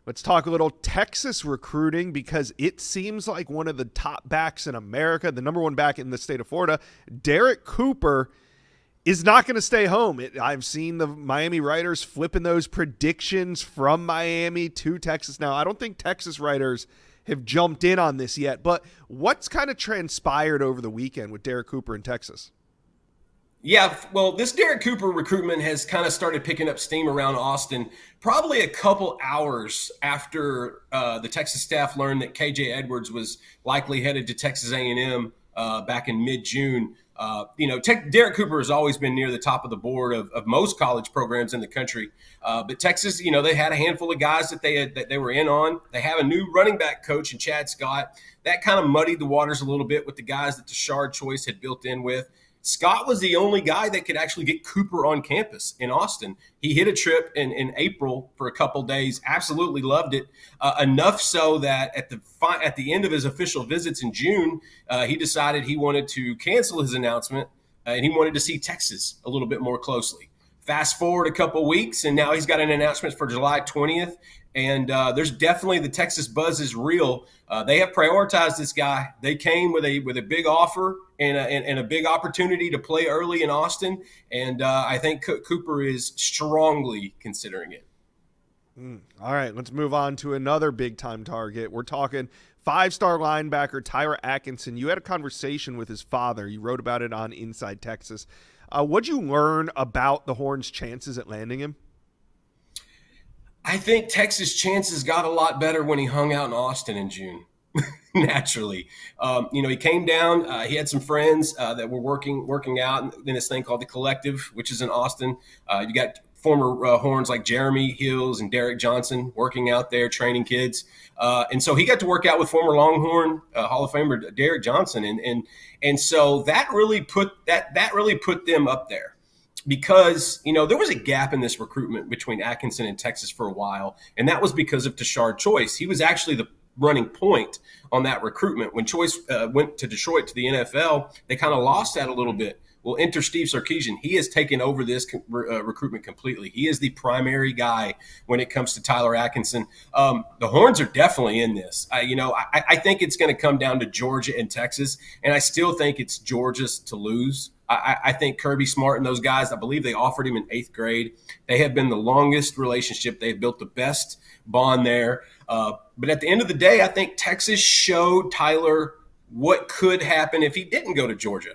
Let's talk a little Texas recruiting because it seems like one of the top backs in America, the number one back in the state of Florida, Derek Cooper, is not going to stay home. I've seen the Miami writers flipping those predictions from Miami to Texas. Now, I don't think Texas writers have jumped in on this yet, but what's kind of transpired over the weekend with Derek Cooper in Texas? Yeah, well, this Derek Cooper recruitment has kind of started picking up steam around Austin probably a couple hours after the Texas staff learned that KJ Edwards was likely headed to Texas A&M back in mid-June. Derek Cooper has always been near the top of the board of most college programs in the country. But Texas, they had a handful of guys that they were in on. They have a new running back coach in Chad Scott. That kind of muddied the waters a little bit with the guys that Tashard Choice had built in with. Scott was the only guy that could actually get Cooper on campus in Austin. He hit a trip in April for a couple days, absolutely loved it, enough so that at the end of his official visits in June, he decided he wanted to cancel his announcement and he wanted to see Texas a little bit more closely. Fast forward a couple weeks, and now he's got an announcement for July 20th. And there's definitely the Texas buzz is real. They have prioritized this guy. They came with a big offer and a big opportunity to play early in Austin. And I think Cooper is strongly considering it. All right, let's move on to another big-time target. We're talking five-star linebacker Tyra Atinson. You had a conversation with his father. You wrote about it on Inside Texas. What'd you learn about the Horns' chances at landing him? I think Texas' chances got a lot better when he hung out in Austin in June. Naturally, he came down. He had some friends that were working out in this thing called the Collective, which is in Austin. You got former Horns like Jeremy Hills and Derek Johnson working out there, training kids. And so he got to work out with former Longhorn Hall of Famer Derek Johnson, and so that really put them up there. Because, there was a gap in this recruitment between Atkinson and Texas for a while, and that was because of Tashard Choice. He was actually the running point on that recruitment. When Choice went to Detroit to the NFL, they kind of lost that a little bit. Well, enter Steve Sarkisian. He has taken over this recruitment completely. He is the primary guy when it comes to Tyler Atkinson. The Horns are definitely in this. I think it's going to come down to Georgia and Texas, and I still think it's Georgia's to lose. I think Kirby Smart and those guys, I believe they offered him in 8th grade. They have been the longest relationship. They've built the best bond there. But at the end of the day, I think Texas showed Tyler what could happen if he didn't go to Georgia.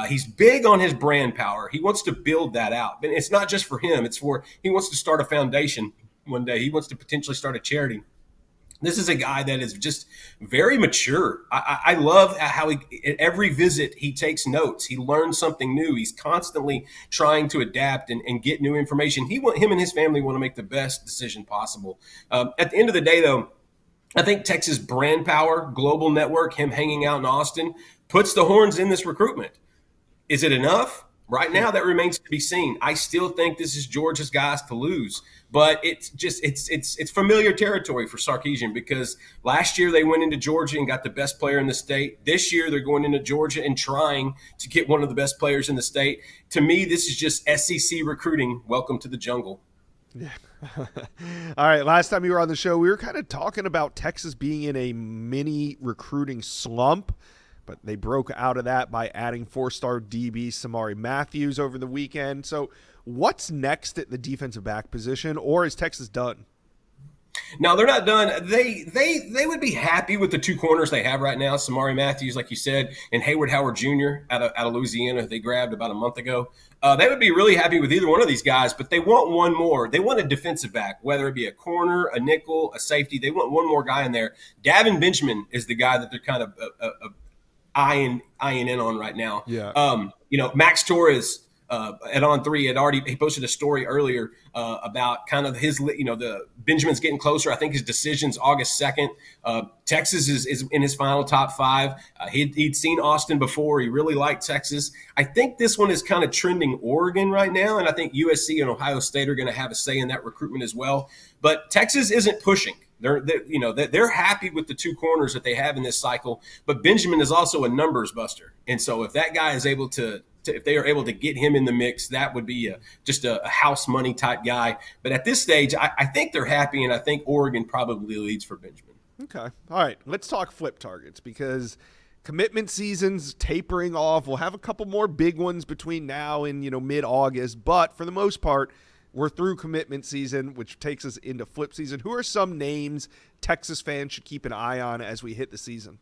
He's big on his brand power. He wants to build that out. And it's not just for him. He wants to start a foundation one day. He wants to potentially start a charity. This is a guy that is just very mature. I love how at every visit he takes notes. He learns something new. He's constantly trying to adapt and get new information. Him and his family want to make the best decision possible. At the end of the day, though, I think Texas brand power, global network, him hanging out in Austin, puts the Horns in this recruitment. Is it enough? Right now, that remains to be seen. I still think this is Georgia's guys to lose, but it's familiar territory for Sarkisian because last year they went into Georgia and got the best player in the state. This year they're going into Georgia and trying to get one of the best players in the state. To me, this is just SEC recruiting. Welcome to the jungle. Yeah. All right. Last time you were on the show, we were kind of talking about Texas being in a mini recruiting slump. But they broke out of that by adding 4-star DB Samari Matthews over the weekend. So what's next at the defensive back position, or is Texas done? No, they're not done. They would be happy with the two corners they have right now, Samari Matthews, like you said, and Hayward Howard Jr. out of Louisiana, who they grabbed about a month ago. They would be really happy with either one of these guys, but they want one more. They want a defensive back, whether it be a corner, a nickel, a safety. They want one more guy in there. Davin Benjamin is the guy that they're kind of eyeing in on right now. Yeah. Max Torres at On3 he posted a story earlier about kind of his, the Benjamin's getting closer. I think his decision's August 2nd. Texas is in his final top 5. He'd seen Austin before. He really liked Texas. I think this one is kind of trending Oregon right now, and I think USC and Ohio State are going to have a say in that recruitment as well. But Texas isn't pushing. They're happy with the two corners that they have in this cycle, but Benjamin is also a numbers buster. And so if that guy is able to if they are able to get him in the mix, that would be just a house money type guy. But at this stage, I think they're happy, and I think Oregon probably leads for Benjamin. Okay. All right. Let's talk flip targets because commitment season's tapering off. We'll have a couple more big ones between now and, mid-August. But for the most part, we're through commitment season, which takes us into flip season. Who are some names Texas fans should keep an eye on as we hit the season?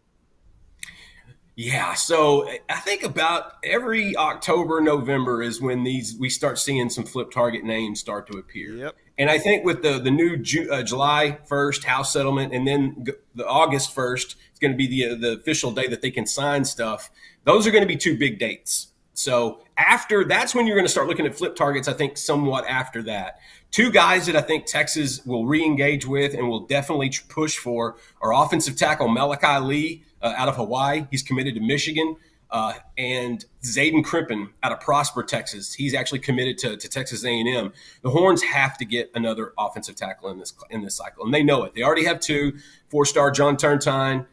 Yeah, so I think about every October, November is when we start seeing some flip target names start to appear. Yep. And I think with the new July 1st House settlement, and then the August 1st, it's going to be the official day that they can sign stuff. Those are going to be two big dates. So that's when you're going to start looking at flip targets, I think, somewhat after that. Two guys that I think Texas will re-engage with and will definitely push for are offensive tackle Malachi Lee out of Hawaii. He's committed to Michigan. And Zayden Crippen out of Prosper, Texas. He's actually committed to Texas A&M. The Horns have to get another offensive tackle in this cycle, and they know it. They already have two: 4-star John Turntine,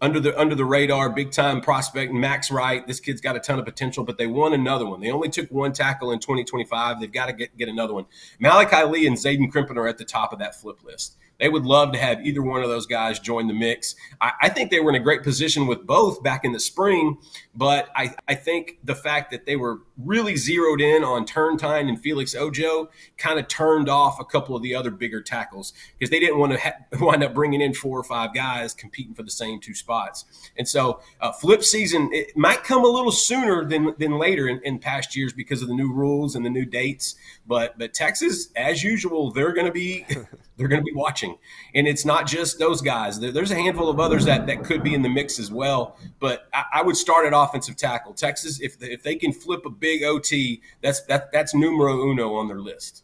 under the radar, big time prospect Max Wright. This kid's got a ton of potential, but they want another one. They only took one tackle in 2025. They've got to get another one. Malachi Lee and Zayden Crippen are at the top of that flip list. They would love to have either one of those guys join the mix. I think they were in a great position with both back in the spring, but I think the fact that they were really zeroed in on Turntine and Felix Ojo kind of turned off a couple of the other bigger tackles because they didn't want to wind up bringing in 4 or 5 guys competing for the same 2 spots. And so flip season, it might come a little sooner than later in past years because of the new rules and the new dates. But Texas, as usual, they're going to be watching. And it's not just those guys. There's a handful of others that could be in the mix as well. But I would start at offensive tackle. Texas, if they can flip a big OT, that's numero uno on their list.